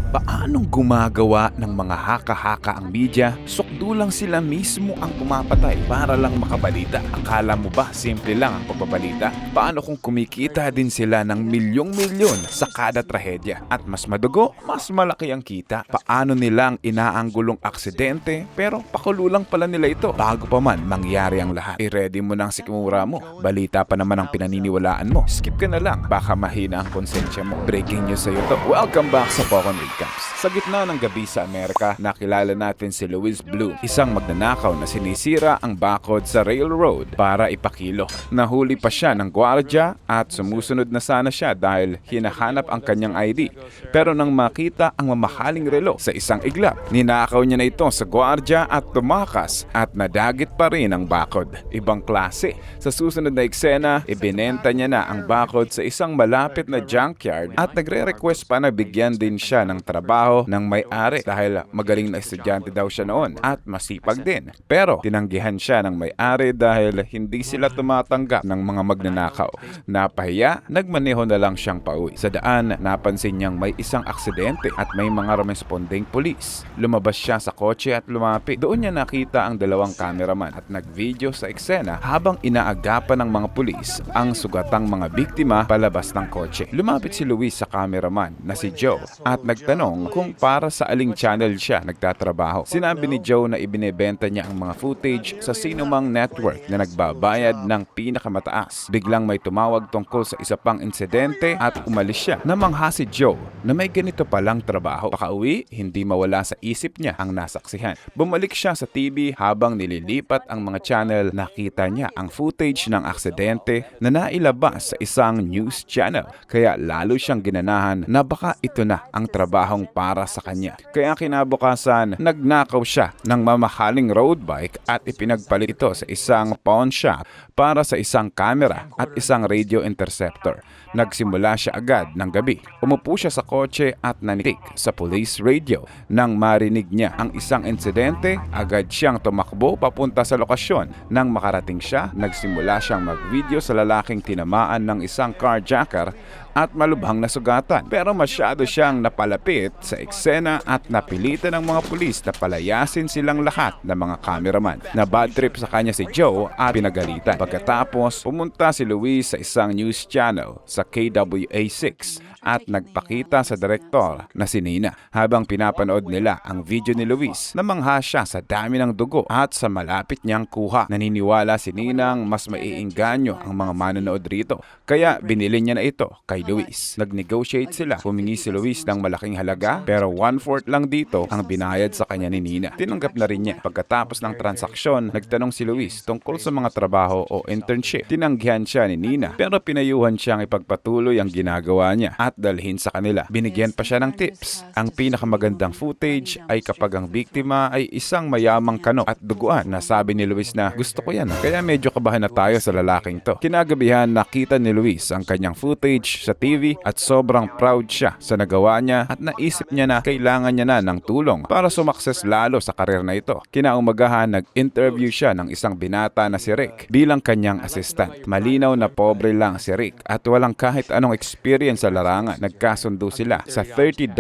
Paanong gumagawa ng mga haka-haka ang media? Sukdo lang sila mismo ang pumapatay para lang makabalita. Akala mo ba simple lang ang pagbabalita? Paano kung kumikita din sila ng milyong-milyon sa kada trahedya? At mas madugo, mas malaki ang kita. Paano nilang inaanggulong aksidente pero pakulo lang pala nila ito bago pa man mangyari ang lahat? I-ready mo ng sikmura mo. Balita pa naman ang pinaniniwalaan mo. Skip ka na lang. Baka mahina ang konsensya mo. Breaking news sa'yo to. Welcome back sa Poco Recaps. Sa gitna ng gabi sa Amerika, nakilala natin si Louis Blue, isang magnanakaw na sinisira ang bakod sa railroad para ipakilo. Nahuli pa siya ng gwardya at sumusunod na sana siya dahil hinahanap ang kanyang ID. Pero nang makita ang mamahaling relo sa isang iglap, ninakaw niya na ito sa gwardya at tumakas at nadagit pa rin ang bakod. Ibang klase. Sa susunod na eksena, ibinenta niya na ang bakod sa isang malapit na junkyard at nagre-request pa na bigyan din siya ng trabaho ng may-ari dahil magaling na estudyante daw siya noon at masipag din. Pero tinanggihan siya ng may-ari dahil hindi sila tumatanggap ng mga magnanakaw. Napahiya, nagmaneho na lang siyang pauwi. Sa daan, napansin niyang may isang aksidente at may mga responding pulis. Lumabas siya sa kotse at lumapit. Doon niya nakita ang dalawang cameraman at nag-video sa eksena habang inaagapan ng mga pulis ang sugatang mga biktima palabas ng kotse. Lumapit si Luis sa cameraman na si Joe at nagtanong kung para sa aling channel siya nagtatrabaho. Sinabi ni Joe na ibinebenta niya ang mga footage sa sinumang network na nagbabayad ng pinakamataas. Biglang may tumawag tungkol sa isa pang insidente at umalis siya. Namangha si Joe na may ganito palang trabaho. Pakauwi, hindi mawala sa isip niya ang nasaksihan. Bumalik siya sa TV habang nililipat ang mga channel. Nakita niya ang footage ng aksidente na nailabas sa isang news channel. Kaya lalo siyang ginanahan na baka ito na ang trabahong para sa kanya. Kaya kinabukasan, nagnakaw siya ng mamahaling road bike at ipinagpalit ito sa isang pawn shop para sa isang camera at isang radio interceptor. Nagsimula siya agad ng gabi. Umupo siya sa kotse at nanitik sa police radio. Nang marinig niya ang isang insidente, agad siyang tumakbo papunta sa lokasyon. Nang makarating siya, nagsimula siyang mag-video sa lalaking tinamaan ng isang carjacker at malubhang nasugatan. Pero masyado siyang napalapit sa eksena at napilitan ng mga pulis na palayasin silang lahat ng mga cameraman. Na bad trip sa kanya si Joe at pinagalitan. Pagkatapos, pumunta si Luis sa isang news channel sa KWA6 at nagpakita sa direktor na si Nina. Habang pinapanood nila ang video ni Luis, namangha siya sa dami ng dugo at sa malapit niyang kuha. Naniniwala si Ninang mas maiengganyo ang mga manonood rito. Kaya binili niya na ito kay Luis. Nag-negotiate sila. Humingi si Luis ng malaking halaga pero 1/4 lang dito ang binayad sa kanya ni Nina. Tinanggap na rin niya. Pagkatapos ng transaksyon, nagtanong si Luis tungkol sa mga trabaho o internship. Tinanggihan siya ni Nina pero pinayuhan siyang ipagpatuloy ang ginagawa niya at dalhin sa kanila. Binigyan pa siya ng tips. Ang pinakamagandang footage ay kapag ang biktima ay isang mayamang kano at duguan. Nasabi ni Luis na gusto ko yan. Kaya medyo kabahan na tayo sa lalaking to. Kinagabihan nakita ni Luis ang kanyang footage sa TV at sobrang proud siya sa nagawa niya at naisip niya na kailangan niya na ng tulong para sumakses lalo sa karir na ito. Kinaumagahan, nag-interview siya ng isang binata na si Rick bilang kanyang assistant. Malinaw na pobre lang si Rick at walang kahit anong experience sa larangan. Nagkasundo sila sa $30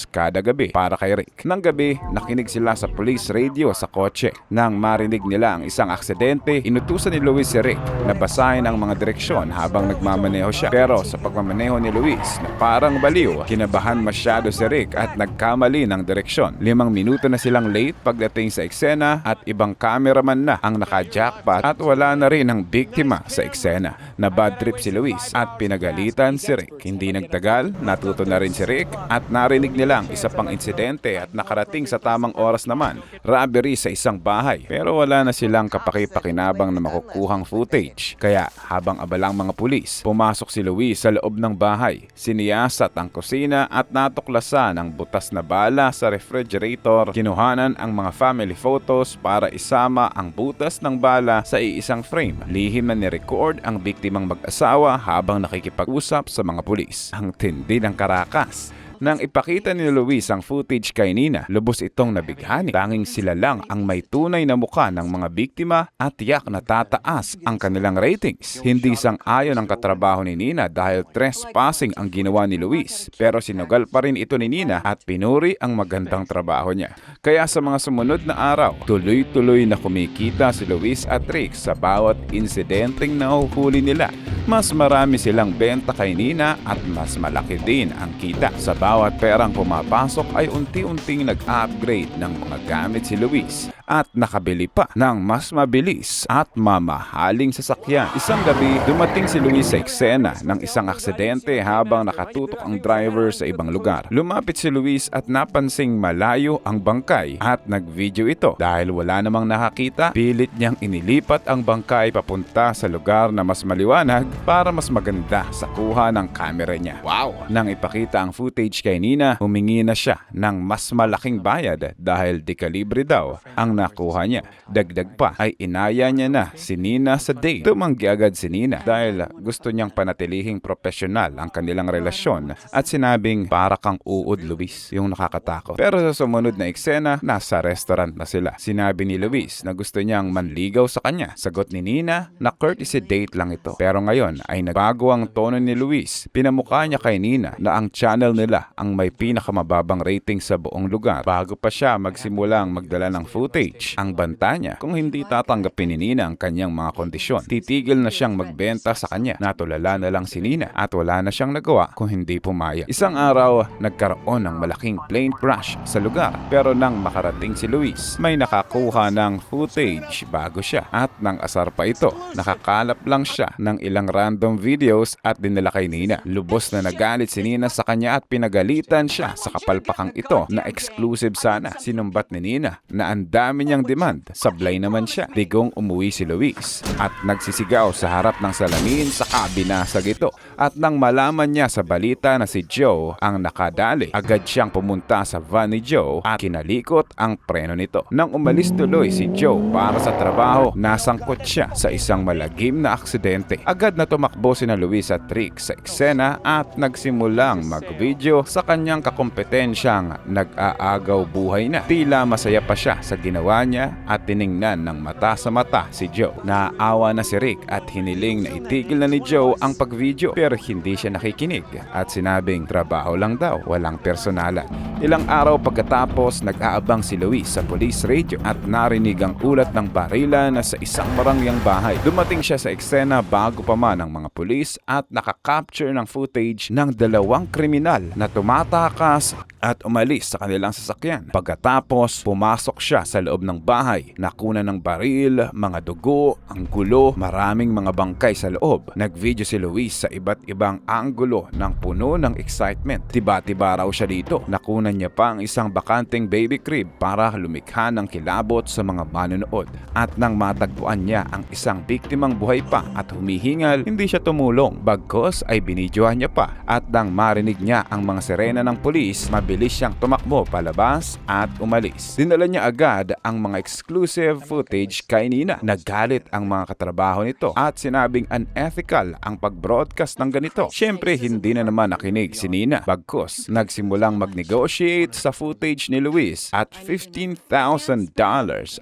kada gabi para kay Rick. Nang gabi, nakinig sila sa police radio sa kotse. Nang marinig nila ang isang aksidente, inutusan ni Luis si Rick na basahin ang mga direksyon habang nagmamaneho siya. Pero sa pagmamaneho ni Luis na parang baliw, kinabahan masyado si Rick at nagkamali ng direksyon. 5 minuto na silang late pagdating sa eksena at ibang cameraman na ang naka-jackpot at wala na rin ang biktima sa eksena. Na bad trip si Luis at pinagalitan si Rick. Hindi nagtagal, natuto na rin si Rick at narinig nilang isa pang insidente at nakarating sa tamang oras naman. Robbery sa isang bahay pero wala na silang kapaki-pakinabang na makukuhang footage. Kaya habang abalang mga pulis, pumasok si Luis sa loob ng bahay. Siniyasat ang kusina at natuklasan ang butas na bala sa refrigerator. Kinuhanan ang mga family photos para isama ang butas ng bala sa iisang frame. Lihim na ni-record ang biktimang mag-asawa habang nakikipag-usap sa mga pulis. Ang tindi ng karakas. Nang ipakita ni Luis ang footage kay Nina, lubos itong nabighani. Tanging sila lang ang may tunay na mukha ng mga biktima at tiyak na tataas ang kanilang ratings. Hindi sang-ayon ang katrabaho ni Nina dahil trespassing ang ginawa ni Luis, pero sinugal pa rin ito ni Nina at pinuri ang magandang trabaho niya. Kaya sa mga sumunod na araw, tuloy-tuloy na kumikita si Luis at Rick sa bawat insidenteng nahuhuli nila. Mas marami silang benta kay Nina at mas malaki din ang kita. Sa bawat perang pumapasok ay unti-unting nag-upgrade ng mga gamit si Luis at nakabili pa ng mas mabilis at mamahaling sasakyan. Isang gabi, dumating si Luis sa eksena ng isang aksidente habang nakatutok ang driver sa ibang lugar. Lumapit si Luis at napansing malayo ang bangkay at nag-video ito. Dahil wala namang nakakita, pilit niyang inilipat ang bangkay papunta sa lugar na mas maliwanag para mas maganda sa kuha ng camera niya. Wow! Nang ipakita ang footage kay Nina, humingi na siya ng mas malaking bayad dahil dekalibre daw ang nakuha niya. Dagdag pa ay inaya niya na si Nina sa date. Tumanggi agad si Nina dahil gusto niyang panatilihing profesional ang kanilang relasyon at sinabing para kang uod, Luis, yung nakakatakot. Pero sa sumunod na eksena, nasa restaurant na sila. Sinabi ni Luis na gusto niyang manligaw sa kanya. Sagot ni Nina na courtesy date lang ito. Pero ngayon ay nagbago ang tono ni Luis. Pinamukha niya kay Nina na ang channel nila ang may pinakamababang rating sa buong lugar. Bago pa siya magsimulang magdala ng footage, ang banta niya kung hindi tatanggapin ni Nina ang kanyang mga kondisyon. Titigil na siyang magbenta sa kanya. Natulala na lang si Nina at wala na siyang nagawa kung hindi pumayag. Isang araw, nagkaroon ng malaking plane crash sa lugar. Pero nang makarating si Luis, may nakakuha ng footage bago siya at nang asar pa ito. Nakakalap lang siya ng ilang random videos at dinala kay Nina. Lubos na nagalit si Nina sa kanya at pinagalitan siya sa kapalpakang ito na exclusive sana. Sinumbat ni Nina na ang dami niyang demand. Sablay naman siya. Digong umuwi si Luis at nagsisigaw sa harap ng salamin sa binasag ito. At nang malaman niya sa balita na si Joe ang nakadali, agad siyang pumunta sa van ni Joe at kinalikot ang preno nito. Nang umalis tuloy si Joe para sa trabaho, nasangkot siya sa isang malagim na aksidente. Agad na tumakbo sina Luis at Rick sa eksena at nagsimulang mag-video sa kanyang kakompetensyang nag-aagaw buhay na. Tila masaya pa siya sa ginawa niya at tiningnan ng mata sa mata si Joe. Naawa na si Rick at hiniling na itigil na ni Joe ang pag-video pero hindi siya nakikinig at sinabing trabaho lang daw, walang personalan. Ilang araw pagkatapos, nag-aabang si Luis sa police radio at narinig ang ulat ng barilan sa isang barangyang bahay. Dumating siya sa eksena bago pa man ang mga pulis at nakakapture ng footage ng dalawang kriminal na tumatakas at umalis sa kanilang sasakyan. Pagkatapos, pumasok siya sa loob ng bahay. Nakuna ng baril, mga dugo, ang gulo, maraming mga bangkay sa loob. Nag-video si Luis sa iba't ibang anggulo ng puno ng excitement. Tiba-tiba raw siya dito. Nakunan niya pa ang isang bakanteng baby crib para lumikha ng kilabot sa mga manonood. At nang matagpuan niya ang isang biktimang buhay pa at humihingal, hindi siya tumulong. Bagkos ay binidyohan niya pa. At nang marinig niya ang mga sirena ng pulis, mabilis siyang tumakbo palabas at umalis. Dinala niya agad ang mga exclusive footage kay Nina. Nagalit ang mga katrabaho nito at sinabing unethical ang pag-broadcast ng ganito. Siyempre, hindi na naman nakinig si Nina. Bagkos, nagsimulang mag-negotiate sa footage ni Luis at $15,000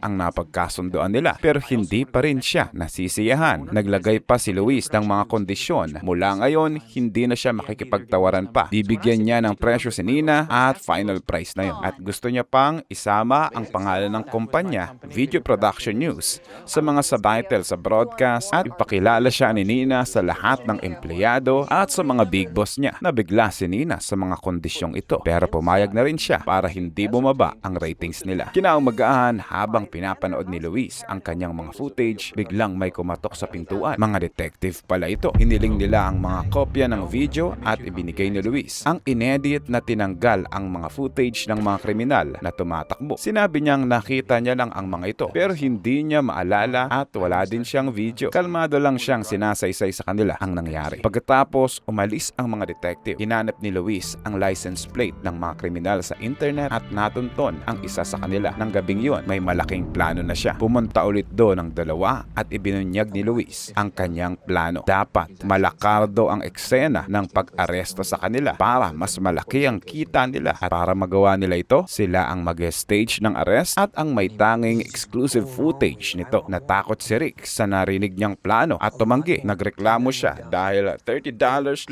ang napagkasundoan nila. Pero hindi pa rin siya nasisiyahan. Naglagay pa si Luis ng mga kondisyon. Mula ngayon, hindi na siya makikipagtawaran pa. Bibigyan niya ng presyo si Nina at final price na yun. At gusto niya pang isama ang pangalan ng kumpanya, Video Production News, sa mga subtitle sa broadcast at ipakilala siya ni Nina sa lahat ng empleyado at sa mga big boss niya. Nabigla si Nina sa mga kondisyong ito pero pumayag na rin siya para hindi bumaba ang ratings nila. Kinaumagahan habang pinapanood ni Luis ang kanyang mga footage, biglang may kumatok sa pintuan. Mga detective pala ito. Hiniling nila ang mga kopya ng video at ibinigay ni Luis ang inedit na tinanggal ang mga footage ng mga kriminal na tumatakbo. Sinabi niyang nakita nakita niya lang ang mga ito pero hindi niya maalala at wala din siyang video. Kalmado lang siyang sinasaysay sa kanila ang nangyari. Pagkatapos umalis ang mga detective, hinanap ni Luis ang license plate ng mga kriminal sa internet at natunton ang isa sa kanila. Nang gabing yun, may malaking plano na siya. Pumunta ulit doon ang dalawa at ibinunyag ni Luis ang kanyang plano. Dapat malakardo ang eksena ng pag-aresto sa kanila para mas malaki ang kita nila. At para magawa nila ito, sila ang mag-stage ng arrest at ang may tanging exclusive footage nito. Natakot si Rick sa narinig niyang plano at tumanggi. Nagreklamo siya dahil $30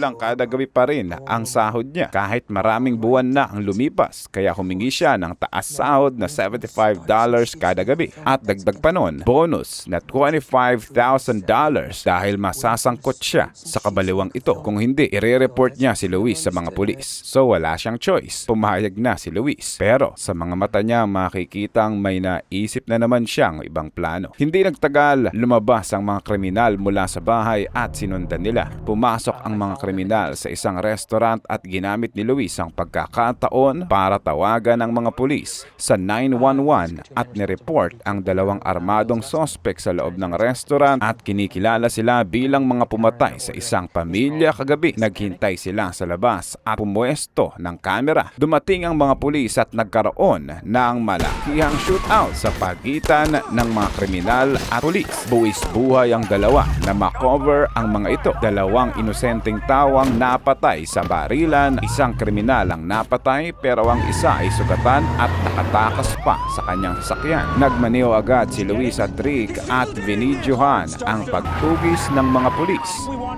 lang kada gabi pa rin ang sahod niya kahit maraming buwan na ang lumipas. Kaya humingi siya ng taas sahod na $75 kada gabi at dagdag pa nun, bonus na $25,000 dahil masasangkot siya sa kabaliwang ito. Kung hindi, ire-report niya si Luis sa mga pulis. So wala siyang choice. Pumayag na si Luis. Pero sa mga mata niya makikitang may naisip na naman siyang ibang plano. Hindi nagtagal, lumabas ang mga kriminal mula sa bahay at sinundan nila. Pumasok ang mga kriminal sa isang restaurant at ginamit ni Luis ang pagkakataon para tawagan ang mga pulis sa 911 at nireport ang dalawang armadong sospek sa loob ng restaurant at kinikilala sila bilang mga pumatay sa isang pamilya kagabi. Naghintay sila sa labas at pumuesto ng kamera. Dumating ang mga pulis at nagkaroon ng malakihang shootout sa pagitan ng mga kriminal at pulis. Buwis buhay ang dalawa na makover ang mga ito. Dalawang inosenteng tawang napatay sa barilan. Isang kriminal ang napatay pero ang isa ay sugatan at nakatakas pa sa kanyang sasakyan. Nagmaneho agad si Luis at Rick at binidyohan ang pagtugis ng mga pulis.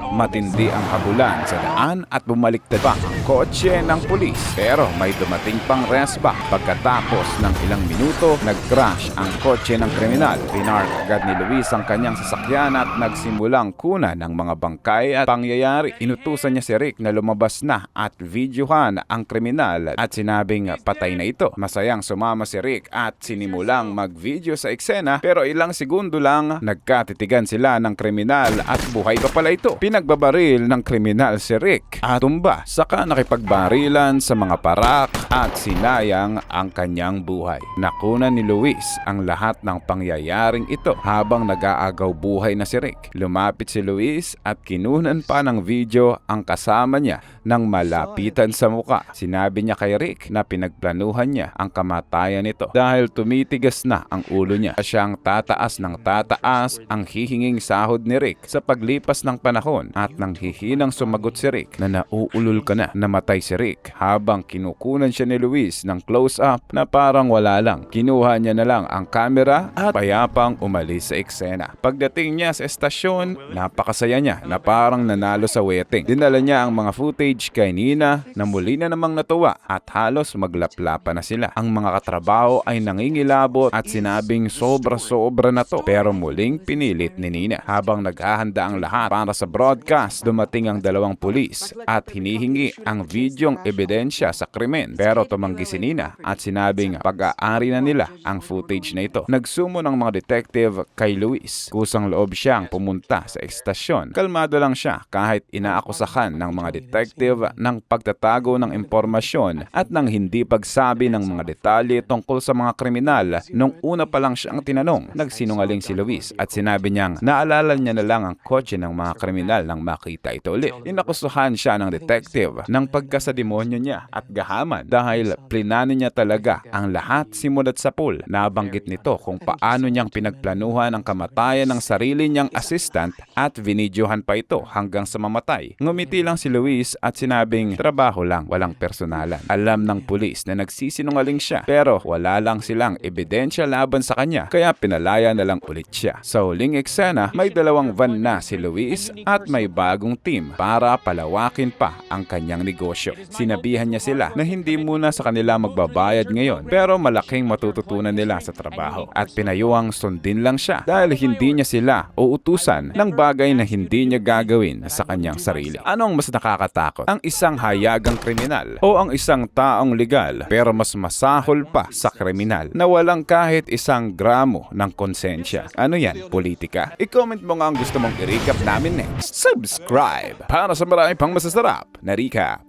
Matindi ang habulan sa daan at bumaliktad pa ang kotse ng pulis. Pero may dumating pang resback. Pagkatapos ng ilang minuto, nag-crash ang kotse ng kriminal. Pinark agad ni Luis ang kanyang sasakyan at nagsimulang kuna ng mga bangkay at pangyayari. Inutusan niya si Rick na lumabas na at videohan ang kriminal at sinabing patay na ito. Masayang sumama si Rick at sinimulang mag-video sa eksena pero ilang segundo lang nagkatitigan sila ng kriminal at buhay pa pala ito. Pinagbabaril ng kriminal si Rick at tumba. Saka nakipagbarilan sa mga parak at sinayang ang kanyang buhay. Nakunan ni Luis ang lahat ng pangyayaring ito habang nag-aagaw buhay na si Rick. Lumapit si Luis at kinunan pa ng video ang kasama niya nang malapitan sa muka. Sinabi niya kay Rick na pinagplanuhan niya ang kamatayan nito dahil tumitigas na ang ulo niya. Siyang tataas ng tataas ang hihinging sahod ni Rick sa paglipas ng panahon at nang hihinang sumagot si Rick na nauulol ka na. Namatay si Rick habang kinukunan siya ni Luis ng close-up na parang wala lang. Kinuha niya na lang ang camera at payapang umalis sa eksena. Pagdating niya sa estasyon, napakasaya niya na parang nanalo sa wedding. Dinala niya ang mga footage kay Nina na muli na namang natuwa at halos maglaplapa na sila. Ang mga katrabaho ay nangingilabot at sinabing sobra-sobra na to pero muling pinilit ni Nina. Habang naghahanda ang lahat para sa broadcast, dumating ang dalawang pulis at hinihingi ang videong ebidensya sa krimen pero tumanggi si Nina at sinabing pag-aari na nila ang footage na ito. Nagsumo ng mga detective kay Luis. Kusang loob siyang pumunta sa ekstasyon. Kalmado lang siya kahit inaakusahan ng mga detective ng pagtatago ng impormasyon at ng hindi pagsabi ng mga detalye tungkol sa mga kriminal. Nung una pa lang siyang tinanong, nagsinungaling si Luis at sinabi niyang naalala niya na lang ang kotse ng mga kriminal nang makita ito ulit. Inakusahan siya ng detective ng pagkasademonyo niya at gahaman dahil plinano niya talaga ang lahat simulat sa pool. Nabanggit nito kung paano niyang pinagplanuhan ang kamatayan ng sarili niyang assistant at vinidyohan pa ito hanggang sa mamatay. Ngumiti lang si Luis at sinabing trabaho lang, walang personalan. Alam ng pulis na nagsisinungaling siya pero wala lang silang ebidensya laban sa kanya kaya pinalaya na lang ulit siya. Sa huling eksena, may dalawang van na si Luis at may bagong team para palawakin pa ang kanyang negosyo. Sinabihan niya sila na hindi muna sa kanila magbabayad ngayon pero malaking matututunan nila sa trabaho at pinayuhang sundin lang siya dahil hindi niya sila uutusan ng bagay na hindi niya gagawin sa kanyang sarili. Anong mas nakakatakot? Ang isang hayagang kriminal o ang isang taong legal pero mas masahol pa sa kriminal na walang kahit isang gramo ng konsensya? Ano yan? Politika? I-comment mo nga ang gusto mong i-recap namin next. Subscribe para sa marami pang masasarap na recap.